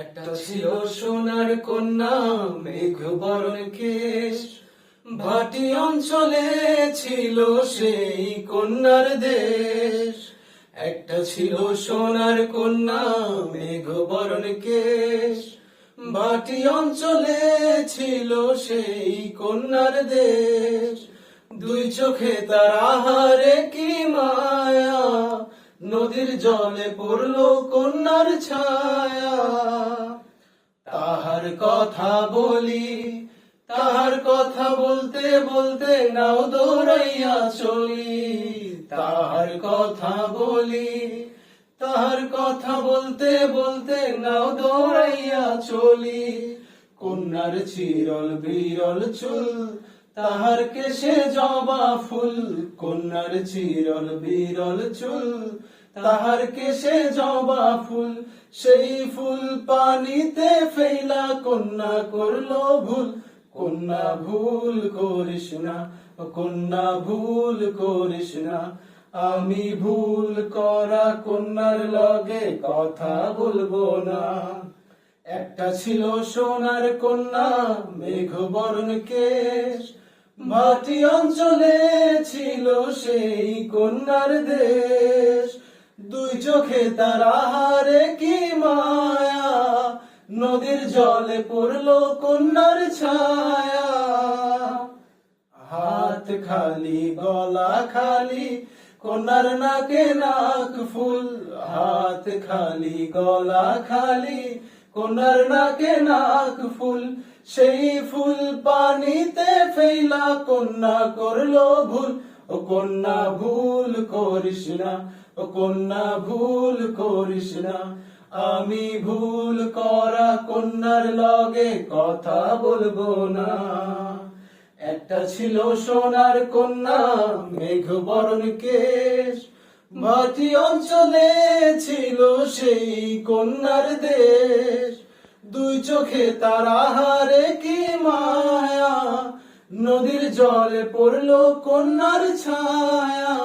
একটা ছিল সোনার কন্যা, মেঘ বরণ কেশ, ভাটি অঞ্চলে ছিল সেই কন্যার দেশ। একটা ছিল সোনার কন্যা, মেঘ বরণ কেশ, ভাটি অঞ্চলে ছিল সেই কন্যার দেশ। দুই চোখে তার আহারে কি মায়া, নদীর জলে পড়লো কন্যার ছায়া। তাহার কথা বলি, তাহার কথা বলতে বলতে নাও দৌড়াইয়া চলি। তাহার কথা বলি, তাহার কথা বলতে বলতে নাও দৌড়াইয়া চলি। কন্যার চিরল বিরল চুল, তাহার কেশে জবা ফুল। কন্যার চিরল বিরল চুল, তাহার কেশে জবা ফুল। সেই ফুল পানিতে ফেলা কন্যা করলো ভুল। কন্যা ভুল করিস না, কন্যা ভুল করিস না। আমি ভুল করা কন্যার লগে কথা বলবো না। একটা ছিল সোনার কন্যা, মেঘ বরণ কেশ, ভাটি অঞ্চলে ছিল সেই কন্যার দেশ। দুই চোখে তার আহারে কি মায়া, নদীর জলে পড়লো কন্যার ছায়া। হাত খালি গলা খালি, কন্যার নাকে নাক ফুল। হাত খালি গলা খালি, কন্যার নাকে নাক ফুল। সেই ফুল পানিতে ফেলা কন্যা করলো ভুল। ও কন্যা ভুল করিস না, ও কন্যা ভুল করিস না। আমি ভুল করা কন্যার লগে কথা বলবো না। একটা ছিল সোনার কন্যা, মেঘ বরণ কেশ, ভাটি অঞ্চলে ছিল সেই কন্যার দেশ। দুই চোখে তার আহারে কি মায়া, নদীর জলে পড়লো কন্যার ছায়া।